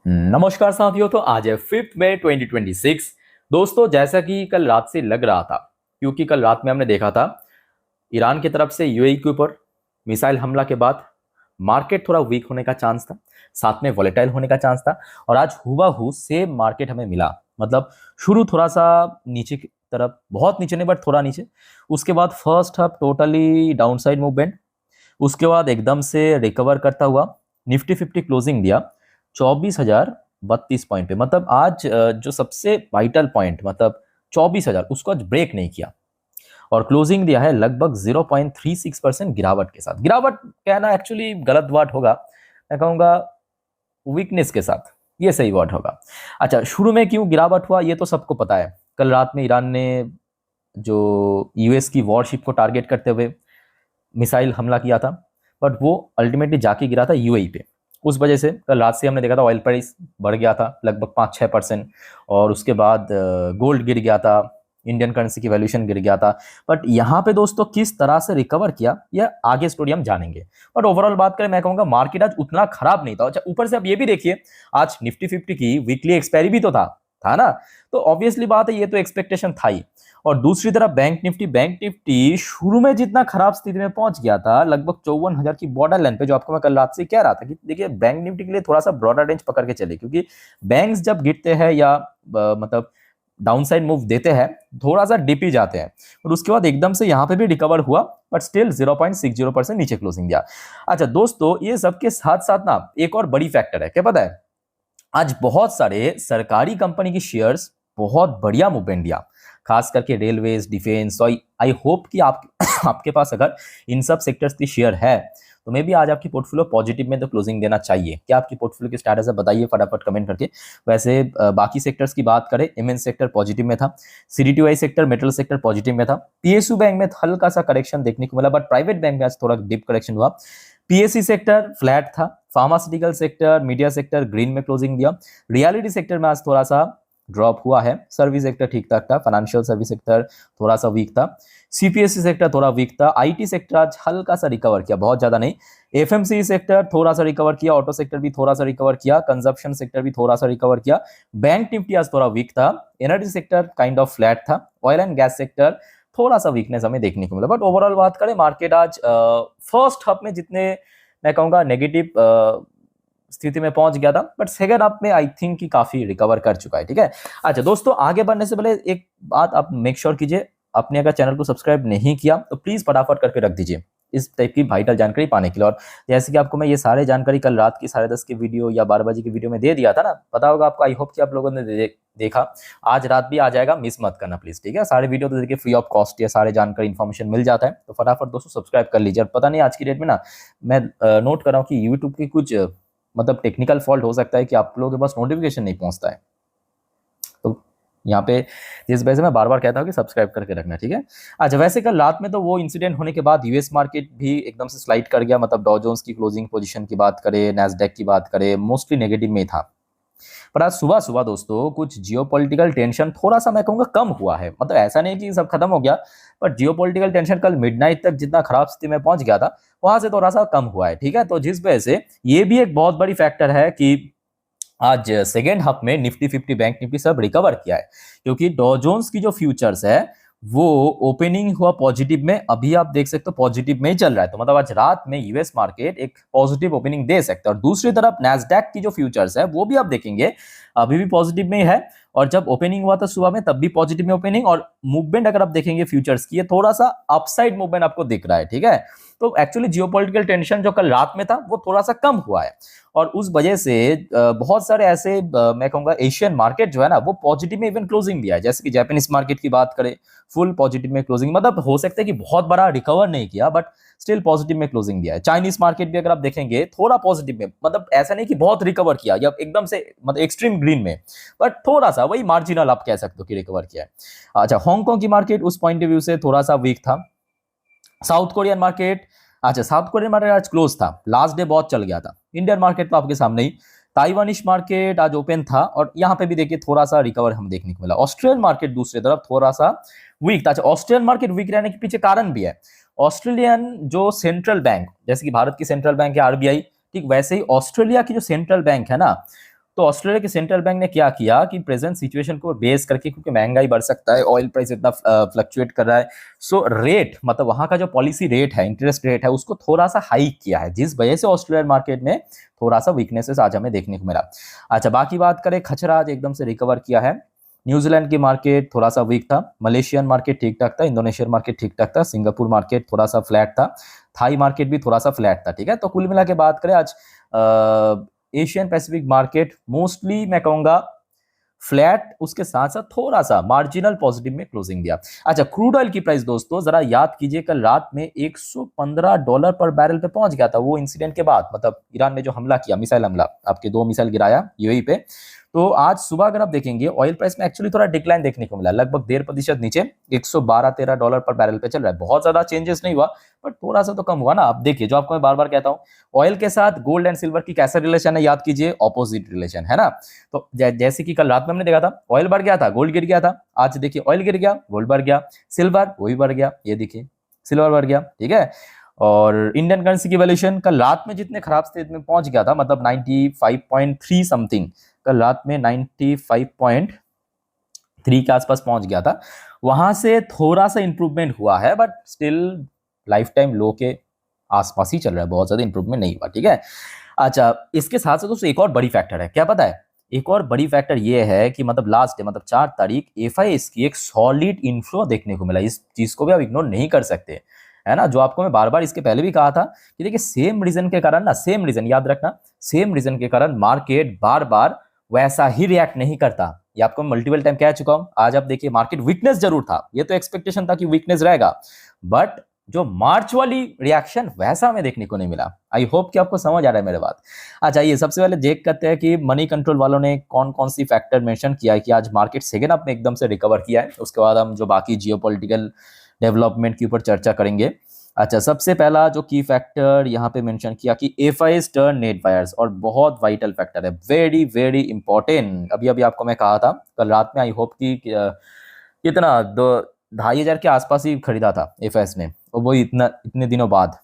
नमस्कार साथियों। तो आज है 5 मई 2026। दोस्तों, जैसा कि कल रात से लग रहा था, क्योंकि कल रात में हमने देखा था ईरान की तरफ से यूएई के ऊपर मिसाइल हमला के बाद मार्केट थोड़ा वीक होने का चांस था, साथ में वॉलेटाइल होने का चांस था। और आज हुबहू सेम मार्केट हमें मिला। मतलब शुरू थोड़ा सा नीचे की तरफ, बहुत नीचे नहीं बट थोड़ा नीचे। उसके बाद first half totally downside movement. उसके बाद एकदम से रिकवर करता हुआ निफ्टी 50 क्लोजिंग दिया 24,032 पॉइंट पे। मतलब आज जो सबसे वाइटल पॉइंट, मतलब 24,000, उसको आज ब्रेक नहीं किया और क्लोजिंग दिया है लगभग 0.36% गिरावट के साथ। गिरावट कहना एक्चुअली गलत वर्ड होगा, मैं कहूँगा वीकनेस के साथ, ये सही वर्ड होगा। अच्छा, शुरू में क्यों गिरावट हुआ ये तो सबको पता है। कल रात में ईरान ने जो यूएस की वॉरशिप को टारगेट करते हुए मिसाइल हमला किया था, बट वो अल्टीमेटली जाके गिरा था यूएई पे। उस वजह से कल रात से हमने देखा था ऑयल प्राइस बढ़ गया था लगभग 5-6%। और उसके बाद गोल्ड गिर गया था, इंडियन करेंसी की वैल्यूएशन गिर गया था। बट यहाँ पे दोस्तों किस तरह से रिकवर किया यह आगे स्टोरी हम जानेंगे। बट ओवरऑल बात करें, मैं कहूँगा मार्केट आज उतना खराब नहीं था। अच्छा, ऊपर से आप ये भी देखिए, आज निफ्टी 50 की वीकली एक्सपायरी भी तो था ना। तो ऑब्वियसली बात है, ये तो एक्सपेक्टेशन था ही। और दूसरी तरफ बैंक निफ्टी शुरू में जितना खराब स्थिति में पहुंच गया था, लगभग 54,000 की बॉर्डर लाइन पे, जो आपको मैं कल रात से कह रहा था कि देखिए बैंक निफ्टी के लिए थोड़ा सा ब्रॉडर रेंज पकड़ के चले, क्योंकि बैंक्स जब गिरते हैं या मतलब डाउनसाइड मूव देते हैं, थोड़ा सा डिप ही जाते हैं। और उसके बाद एकदम से यहाँ पे भी रिकवर हुआ, बट स्टिल 0.60% नीचे क्लोजिंग दिया। अच्छा दोस्तों, ये सबके साथ साथ ना एक और बड़ी फैक्टर है, क्या पता है? आज बहुत सारे सरकारी कंपनी की शेयर्स बहुत बढ़िया मूवमेंट दिया, खास करके रेलवेज, डिफेंस। तो आई होप कि आप आपके पास अगर इन सब सेक्टर्स की शेयर है तो मे भी आज आपकी पोर्टफोलियो पॉजिटिव में तो क्लोजिंग देना चाहिए। क्या आपकी पोर्टफोलियो की स्टेटस है बताइए फटाफट कमेंट करके। वैसे बाकी सेक्टर्स की बात करें, एमएन सेक्टर पॉजिटिव में था, सीडीटीआई सेक्टर, मेटल सेक्टर पॉजिटिव में था, पीएसयू बैंक में हल्का सा करेक्शन देखने को मिला, बट प्राइवेट बैंक में आज थोड़ा डिप करेक्शन हुआ। पीएससी सेक्टर फ्लैट था, pharmaceutical sector, media sector green में क्लोजिंग दिया। रियलिटी सेक्टर में आज थोड़ा सा ड्रॉप हुआ है। सर्विस सेक्टर ठीक ठाक था, फाइनेंशियल सर्विस सेक्टर थोड़ा सा वीक था, सीपीएससी सेक्टर थोड़ा वीक था, आईटी सेक्टर आज हल्का सा रिकवर किया, बहुत ज्यादा नहीं। एफएमसी सेक्टर थोड़ा सा रिकवर किया, ऑटो सेक्टर भी थोड़ा सा रिकवर किया, कंजप्शन सेक्टर भी थोड़ा सा रिकवर किया। बैंक निफ्टी आज थोड़ा वीक था, energy sector kind of flat था, ऑयल एंड गैस सेक्टर थोड़ा सा वीकनेस हमें देखने को मिला। बट ओवरऑल बात करें, मार्केट आज फर्स्ट हाफ में जितने मैं कहूंगा नेगेटिव स्थिति में पहुंच गया था, बट सेकंड हाफ में आई थिंक कि काफी रिकवर कर चुका है। ठीक है। अच्छा दोस्तों, आगे बढ़ने से पहले एक बात आप मेक श्योर कीजिए, आपने अगर चैनल को सब्सक्राइब नहीं किया तो प्लीज फटाफट करके रख दीजिए इस टाइप की वाइटल जानकारी पाने के लिए। और जैसे कि आपको मैं ये सारे जानकारी कल रात की 10:30 की वीडियो या 12 बजे की वीडियो में दे दिया था ना, पता होगा आपको। आई होप कि आप लोगों ने देखा। आज रात भी आ जाएगा, मिस मत करना प्लीज। ठीक है। सारे वीडियो तो देखिए फ्री ऑफ कॉस्ट है, सारे जानकारी इन्फॉर्मेशन मिल जाता है, तो फटाफट दोस्तों सब्सक्राइब कर लीजिए। और पता नहीं आज की डेट में ना, मैं नोट कर रहा हूँ कि यूट्यूब की कुछ मतलब टेक्निकल फॉल्ट हो सकता है कि आप लोगों के पास नोटिफिकेशन नहीं पहुंचता है। तो यहाँ पे जिस वजह से मैं बार बार कहता हूँ कि सब्सक्राइब करके रखना। ठीक है। अच्छा, वैसे कल रात में तो वो इंसिडेंट होने के बाद यूएस मार्केट भी एकदम से स्लाइड कर गया। मतलब डॉ जोन्स की क्लोजिंग पोजीशन की बात करें, नैस्डैक की बात करें, मोस्टली नेगेटिव में ही था। पर आज सुबह सुबह दोस्तों कुछ जियोपॉलिटिकल टेंशन थोड़ा सा मैं कहूँगा कम हुआ है। मतलब ऐसा नहीं कि सब खत्म हो गया, बट जियोपॉलिटिकल टेंशन कल मिडनाइट तक जितना खराब स्थिति में पहुंच गया था, वहां से थोड़ा सा कम हुआ है। ठीक है। तो जिस वजह से ये भी एक बहुत बड़ी फैक्टर है कि आज सेकेंड हाफ में निफ्टी 50, बैंक निफ्टी सब रिकवर किया है, क्योंकि डॉ जोन्स की जो फ्यूचर्स है वो ओपनिंग हुआ पॉजिटिव में। अभी आप देख सकते हो पॉजिटिव में ही चल रहा है, तो मतलब आज रात में यूएस मार्केट एक पॉजिटिव ओपनिंग दे सकता है। और दूसरी तरफ नैस्डैक की जो फ्यूचर्स है वो भी आप देखेंगे अभी भी पॉजिटिव में ही है, और जब ओपनिंग हुआ था सुबह में तब भी पॉजिटिव में ओपनिंग। और मूवमेंट अगर आप देखेंगे फ्यूचर्स की, ये थोड़ा सा अपसाइड मूवमेंट आपको दिख रहा है। ठीक है। तो एक्चुअली जियोपॉलिटिकल टेंशन जो कल रात में था वो थोड़ा सा कम हुआ है, और उस वजह से बहुत सारे ऐसे मैं कहूंगा एशियन मार्केट जो है ना वो पॉजिटिव में इवन क्लोजिंग दिया है। जैसे कि जापानीज मार्केट की बात करें, फुल पॉजिटिव में क्लोजिंग, मतलब हो सकता है कि बहुत बड़ा रिकवर नहीं किया, बट स्टिल पॉजिटिव में क्लोजिंग दिया है। चाइनीज मार्केट भी अगर आप देखेंगे थोड़ा पॉजिटिव में, मतलब ऐसा नहीं कि बहुत रिकवर किया या एकदम से मतलब एक्सट्रीम ग्रीन में, बट थोड़ा सा वही मार्जिनल आप कह सकते हो कि रिकवर किया है। अच्छा, हांगकांग की मार्केट उस पॉइंट ऑफ व्यू से थोड़ा सा वीक था। साउथ कोरियन मार्केट, अच्छा साउथ कोरियन मार्केट आज क्लोज था, लास्ट डे बहुत चल गया था। इंडियन मार्केट तो आपके सामने ही। ताइवानिश मार्केट आज ओपन था, और यहाँ पे भी देखिए थोड़ा सा रिकवर हम देखने को मिला। ऑस्ट्रेलियन मार्केट दूसरी तरफ थोड़ा सा वीक था। अच्छा, ऑस्ट्रेलियन मार्केट वीक रहने के पीछे कारण भी है। ऑस्ट्रेलियन जो सेंट्रल बैंक, जैसे कि भारत की सेंट्रल बैंक है आरबीआई, ठीक वैसे ही ऑस्ट्रेलिया की जो सेंट्रल बैंक है ना, तो ऑस्ट्रेलिया के सेंट्रल बैंक ने क्या किया कि प्रेजेंट सिचुएशन को बेस करके, क्योंकि महंगाई बढ़ सकता है, ऑयल प्राइस इतना फ्लक्चुएट कर रहा है, सो रेट मतलब वहां का जो पॉलिसी रेट है, इंटरेस्ट रेट है, उसको थोड़ा सा हाइक किया है, जिस वजह से ऑस्ट्रेलियन मार्केट में थोड़ा सा वीकनेसेस आज हमें देखने को मिला। अच्छा, बाकी बात करें, खचरा आज एकदम से रिकवर किया है। न्यूजीलैंड की मार्केट थोड़ा सा वीक था, मलेशियन मार्केट ठीक ठाक था, इंडोनेशियन मार्केट ठीक ठाक था, सिंगापुर मार्केट थोड़ा सा फ्लैट था, थाई मार्केट भी थोड़ा सा फ्लैट था। ठीक है, तो कुल मिला के बात करें आज एशियन पैसिफिक मार्केट मोस्टली मैं कहूंगा फ्लैट, उसके साथ साथ थोड़ा सा मार्जिनल पॉजिटिव में क्लोजिंग दिया। अच्छा, क्रूड ऑयल की प्राइस दोस्तों जरा याद कीजिए, कल रात में $115 पर बैरल पे पहुंच गया था, वो इंसिडेंट के बाद, मतलब ईरान ने जो हमला किया, मिसाइल हमला, आपके 2 मिसाइल गिराया यूएई पे। तो आज सुबह अगर आप देखेंगे ऑयल प्राइस में एक्चुअली थोड़ा डिक्लाइन देखने को मिला, लगभग 1.5% नीचे, $112-13 पर बैरल पे चल रहा है। बहुत ज्यादा चेंजेस नहीं हुआ, बट थोड़ा सा तो कम हुआ ना। आप देखिए, जो आपको मैं बार बार कहता हूं, ऑयल के साथ गोल्ड एंड सिल्वर की कैसा रिलेशन है, याद कीजिए, ऑपोजिट रिलेशन है ना। तो जैसे कि कल रात में हमने देखा था, ऑयल बढ़ गया था, गोल्ड गिर गया था। आज देखिए, ऑयल गिर गया, गोल्ड बढ़ गया, सिल्वर वही बढ़ गया, ये देखिए सिल्वर बढ़ गया। ठीक है, और इंडियन करेंसी की वैल्यूएशन कल रात में जितने खराब स्थिति में पहुंच गया था, मतलब 95.3 समथिंग, कल रात में 95.3 के आसपास पहुंच गया था, वहां से थोड़ा सा इंप्रूवमेंट हुआ है, बट स्टिल लाइफ टाइम लो के आसपास ही चल रहा है, बहुत ज्यादा इंप्रूवमेंट नहीं हुआ। ठीक है, अच्छा, इसके साथ साथ दोस्तों एक और बड़ी फैक्टर है, क्या पता है? एक और बड़ी फैक्टर ये है कि मतलब लास्ट डे, मतलब 4 तारीख, एफआईएस की एक सॉलिड इन्फ्लो देखने को मिला। इस चीज को भी आप इग्नोर नहीं कर सकते, है ना। जो आपको मैं बार बार इसके पहले भी कहा था कि देखिए, सेम रीजन के कारण ना, सेम रीजन याद रखना, सेम रीजन के कारण मार्केट बार बार वैसा ही रिएक्ट नहीं करता। ये आपको मल्टीपल टाइम कह चुका हूं। आज आप देखिए, मार्केट वीकनेस जरूर था, ये तो एक्सपेक्टेशन था कि वीकनेस रहेगा, बट जो मार्च वाली रिएक्शन वैसा हमें देखने को नहीं मिला। आई होप कि आपको समझ आ रहा है मेरे बात। अच्छा, ये सबसे पहले देख करते हैं कि मनी कंट्रोल वालों ने कौन कौन सी फैक्टर मेंशन किया है कि आज मार्केट सेकेंड अप में एकदम से रिकवर किया है। उसके बाद हम जो बाकी जियोपॉलिटिकल डेवलपमेंट के ऊपर चर्चा करेंगे। अच्छा, सबसे पहला जो की फैक्टर यहाँ पे मेंशन किया कि एफआईएस टर्न नेट बायर्स, और बहुत वाइटल फैक्टर है, वेरी वेरी इंपॉर्टेंट। अभी अभी आपको मैं कहा था कल रात में, आई होप कि कितना 2,500 के आसपास ही खरीदा था एफआईएस ने, और वो इतने दिनों बाद,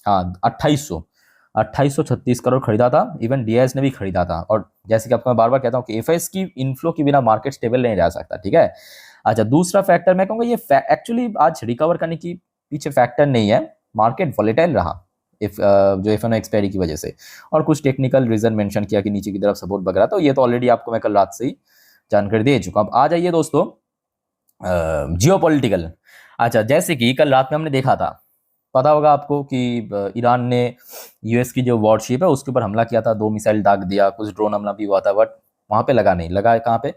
हाँ 2836 करोड़ खरीदा था। इवन डीआईएस ने भी खरीदा था। और जैसे कि आपको मैं बार बार कहता हूँ कि एफआईएस की इनफ्लो के बिना मार्केट स्टेबल नहीं रह सकता। ठीक है, अच्छा, दूसरा फैक्टर मैं कहूँगा, ये एक्चुअली आज रिकवर करने की पीछे फैक्टर नहीं है, मार्केट वॉलेटाइल रहा जो एफएनओ एक्सपायरी की वजह से, और कुछ टेक्निकल रीजन मेंशन किया कि नीचे की तरफ सपोर्ट वगैरह, तो ये तो ऑलरेडी आपको मैं कल रात से ही जानकारी दे चुका। अब आ जाइए दोस्तों जियोपॉलिटिकल। अच्छा, जैसे कि कल रात में हमने देखा था, पता होगा आपको कि ईरान ने यूएस की जो वॉरशिप है उसके ऊपर हमला किया था, 2 मिसाइल दाग दिया, कुछ ड्रोन हमला भी हुआ था, बट वहां पे लगा नहीं, लगा कहाँ पे?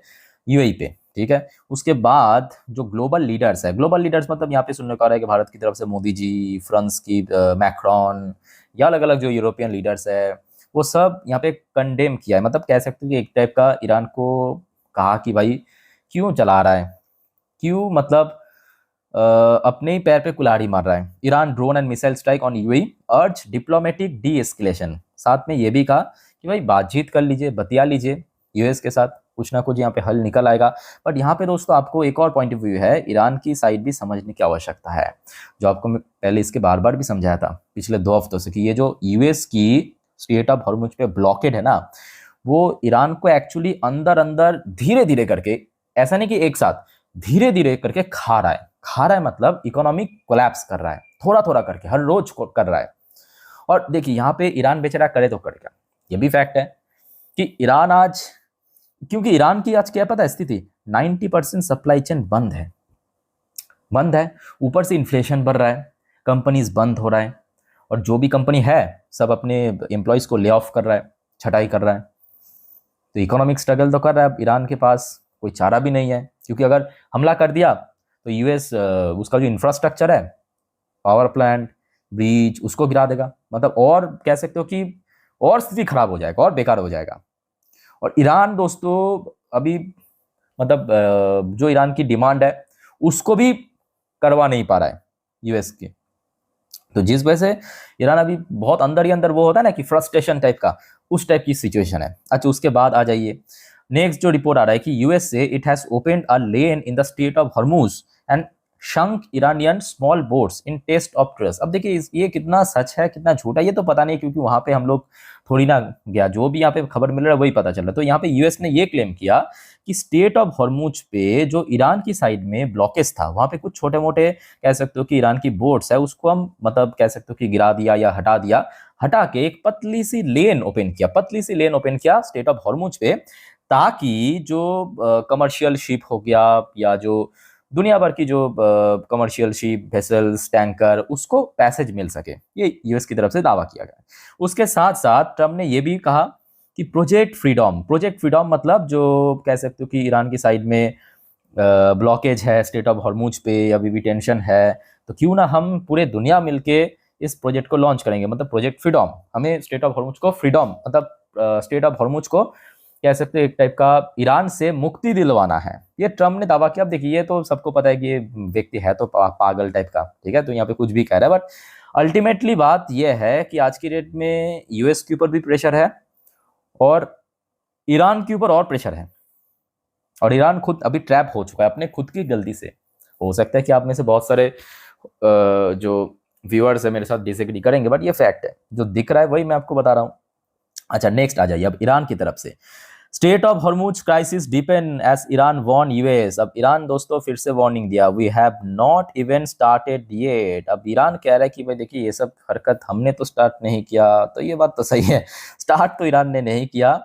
यूएई पे। ठीक है, उसके बाद जो ग्लोबल लीडर्स है, ग्लोबल लीडर्स मतलब यहाँ पे सुनने को आ रहा है कि भारत की तरफ से मोदी जी, फ्रांस की मैक्रोन, या अलग अलग जो यूरोपियन लीडर्स है, वो सब यहाँ पे कंडेम किया है। मतलब कह सकते हैं कि एक टाइप का ईरान को कहा कि भाई क्यों चला रहा है, क्यों, मतलब अपने ही पैर पे कुल्हाड़ी मार रहा है। Iran drone and missile strike on UAE, अर्ज डिप्लोमेटिक डी एस्केलेशन। साथ में ये भी कहा कि भाई बातचीत कर लीजिए, बतिया लीजिए यूएस के साथ, कुछ ना कुछ यहाँ पे हल निकल आएगा। बट यहाँ पे दोस्तों आपको एक और पॉइंट ऑफ व्यू है, ईरान की साइड भी समझने की आवश्यकता है, जो आपको मैं पहले इसके बार बार भी समझाया था पिछले 2 हफ्तों से, कि ये जो यूएस की स्ट्रेट ऑफ हॉर्मुज पे ब्लॉकेड है ना, वो ईरान को एक्चुअली अंदर अंदर धीरे धीरे करके, ऐसा नहीं कि एक साथ, धीरे धीरे करके खा रहा है। खा रहा है मतलब इकोनॉमिक कोलैप्स कर रहा है, थोड़ा थोड़ा करके, हर रोज कर रहा है। और देखिए, यहाँ पे ईरान बेचारा करे तो करेगा, ये भी फैक्ट है कि ईरान आज, क्योंकि ईरान की आज क्या पता है स्थिति, 90% सप्लाई चेन बंद है, बंद है। ऊपर से इन्फ्लेशन बढ़ रहा है, कंपनीज बंद हो रहा है, और जो भी कंपनी है सब अपने एम्प्लॉयज को ले ऑफ कर रहा है, छटाई कर रहा है। तो इकोनॉमिक स्ट्रगल तो कर रहा है। ईरान के पास कोई चारा भी नहीं है, क्योंकि अगर हमला कर दिया तो यूएस उसका जो इंफ्रास्ट्रक्चर है, पावर प्लांट, ब्रिज, उसको गिरा देगा। मतलब और कह सकते हो कि और स्थिति खराब हो जाएगा, और बेकार हो जाएगा। और ईरान दोस्तों अभी, मतलब जो ईरान की डिमांड है उसको भी करवा नहीं पा रहा है यूएस की। तो जिस वजह से ईरान अभी बहुत अंदर ही अंदर, वो होता है ना कि फ्रस्ट्रेशन टाइप का, उस टाइप की सिचुएशन है। अच्छा, उसके बाद आ जाइए, नेक्स्ट जो रिपोर्ट आ रहा है कि यूएस से it has opened a lane in the strait of Hormuz and sunk Iranian small boats in test of trust. अब देखिए ये कितना सच है कितना झूठा ये तो पता नहीं, क्योंकि वहां पे हम लोग थोड़ी ना गया, जो भी यहाँ पे खबर मिल रहा है वही पता चल रहा है। तो यहाँ पे यूएस ने ये क्लेम किया कि स्टेट ऑफ हॉर्मुज पे जो ईरान की साइड में ब्लॉकेज था, वहां पे कुछ छोटे मोटे कह सकते हो कि ईरान की बोट्स है, उसको हम मतलब कह सकते हो कि गिरा दिया या हटा दिया, हटा के एक पतली सी लेन ओपन किया, पतली सी लेन ओपन किया स्टेट ऑफ हॉर्मुज पे, ताकि जो कमर्शियल शिप हो गया या जो दुनिया भर की जो कमर्शियल शिप वेसल्स टैंकर उसको पैसेज मिल सके, ये यूएस की तरफ से दावा किया गया। उसके साथ साथ ट्रम्प ने ये भी कहा कि प्रोजेक्ट फ्रीडम मतलब जो कह सकते हो कि ईरान की साइड में ब्लॉकेज है स्टेट ऑफ हॉर्मुज पे, अभी भी टेंशन है, तो क्यों ना हम पूरे दुनिया मिलके इस प्रोजेक्ट को लॉन्च करेंगे, मतलब प्रोजेक्ट फ्रीडम, हमें स्टेट ऑफ हॉर्मुज को फ्रीडम मतलब स्टेट ऑफ हॉर्मुज को कह सकते हैं एक टाइप का ईरान से मुक्ति दिलवाना है, ये ट्रम्प ने दावा किया। अब देखिए ये तो सबको पता है कि ये व्यक्ति है तो पागल टाइप का, ठीक है, तो यहाँ पे कुछ भी कह रहा है, बट अल्टीमेटली बात यह है कि आज की डेट में यूएस के ऊपर भी प्रेशर है और ईरान के ऊपर और प्रेशर है, और ईरान खुद अभी ट्रैप हो चुका है अपने खुद की गलती से। हो सकता है कि आप में से बहुत सारे जो व्यूअर्स है मेरे साथ डिसएग्री करेंगे, बट ये फैक्ट है, जो दिख रहा है वही मैं आपको बता रहा हूँ। अच्छा नेक्स्ट आ जाइए अब ईरान की तरफ से। State of Hormuz crisis deepen as Iran warn US. अब ईरान दोस्तों फिर से वार्निंग दिया, we have not even started yet. अब ईरान कह रहा है कि भाई देखिए ये सब हरकत हमने तो स्टार्ट नहीं किया, तो ये बात तो सही है, स्टार्ट तो ईरान ने नहीं किया,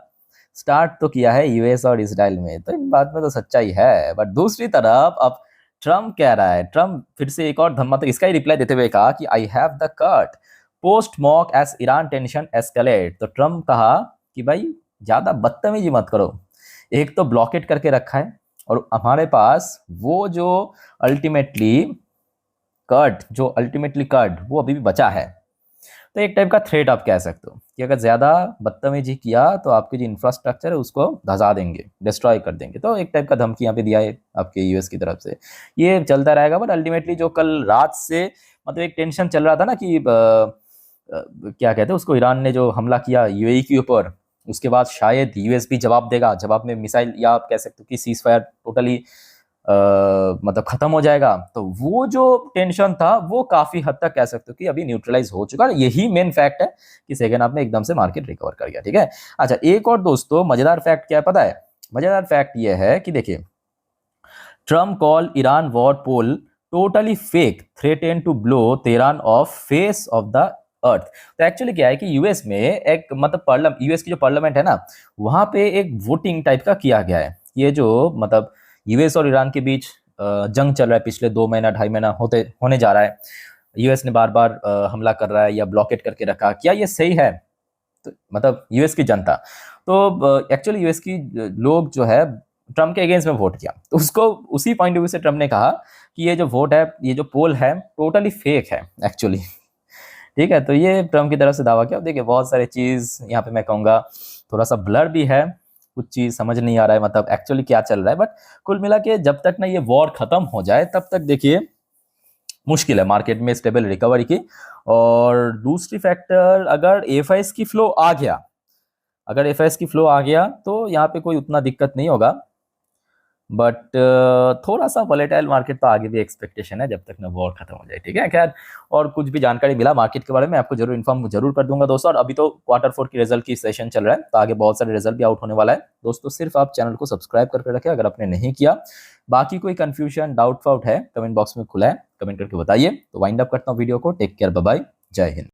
स्टार्ट तो किया है यूएस और इजराइल में, तो इन बात में तो सच्चाई है। बट दूसरी तरफ अब ट्रम्प कह रहा है, ट्रम्प फिर से एक और धम्मा, तो इसका ही रिप्लाई देते हुए कहा कि I have the cut post mock as Iran tension escalate. तो ट्रम्प कहा कि भाई ज्यादा बदतमीजी मत करो, एक तो ब्लॉकेट करके रखा है और हमारे पास वो जो अल्टीमेटली कट वो अभी भी बचा है, तो एक टाइप का थ्रेट आप कह सकते हो कि अगर ज्यादा बदतमीजी किया तो आपके जो इंफ्रास्ट्रक्चर है उसको धसा देंगे, डिस्ट्रॉय कर देंगे, तो एक टाइप का धमकी यहाँ पे दिया है आपके यूएस की तरफ से। ये चलता रहेगा, बट अल्टीमेटली जो कल रात से मतलब एक टेंशन चल रहा था ना कि क्या कहते हैं उसको, ईरान ने जो हमला किया यूएई के ऊपर, उसके बाद शायद यूएस भी जवाब देगा, जवाब में मिसाइल, या आप कह सकते हो कि सीज फायर टोटली मतलब खत्म हो जाएगा, तो वो जो टेंशन था वो काफी हद तक कह सकते हो कि अभी न्यूट्रलाइज हो चुका है। यही मेन फैक्ट है कि सेकेंड हाफ में एकदम से मार्केट रिकवर कर गया, ठीक है। अच्छा एक और दोस्तों मजेदार फैक्ट क्या है पता है, मजेदार फैक्ट ये है कि देखिए Trump call Iran war poll totally fake, threaten to blow Tehran off face of the earth. तो एक्चुअली क्या है कि यूएस में एक मतलब यूएस की जो पार्लियामेंट है ना, वहां पे एक वोटिंग टाइप का किया गया है। ये जो मतलब यूएस और ईरान के बीच जंग चल रहा है पिछले 2 महीना 2.5 महीना होने जा रहा है, यूएस ने बार बार हमला कर रहा है या ब्लॉकेट करके रखा, क्या ये सही है? तो मतलब यूएस की जनता तो एक्चुअली यूएस की लोग जो है ट्रम्प के अगेंस्ट में वोट किया, तो उसको उसी पॉइंट ऑफ व्यू से ट्रम्प ने कहा कि ये जो वोट है, ये जो पोल है टोटली फेक है एक्चुअली, ठीक है। तो ये ट्रम्प की तरफ से दावा किया। देखिए बहुत सारे चीज यहाँ पे मैं कहूँगा थोड़ा सा ब्लर भी है, कुछ चीज समझ नहीं आ रहा है मतलब एक्चुअली क्या चल रहा है, बट कुल मिला के जब तक ना ये वॉर खत्म हो जाए तब तक देखिए मुश्किल है मार्केट में स्टेबल रिकवरी की। और दूसरी फैक्टर, अगर एफआईएस की फ्लो आ गया, अगर एफआईएस की फ्लो आ गया तो यहाँ पे कोई उतना दिक्कत नहीं होगा, बट थोड़ा सा वॉलेटाइल मार्केट तो आगे भी एक्सपेक्टेशन है जब तक ना वॉर खत्म हो जाए, ठीक है। खैर और कुछ भी जानकारी मिला मार्केट के बारे में आपको जरूर इन्फॉर्म जरूर कर दूंगा दोस्तों। और अभी तो Q4 की रिजल्ट की सेशन चल रहा है, तो आगे बहुत सारे रिजल्ट भी आउट होने वाला है दोस्तों। सिर्फ आप चैनल को सब्सक्राइब करके रखें अगर आपने नहीं किया। बाकी कोई कंफ्यूजन डाउट फाउट है कमेंट बॉक्स में खुला है, कमेंट करके बताइए। तो वाइंड अप करता हूँ वीडियो को, टेक केयर, बाय बाय, जय हिंद।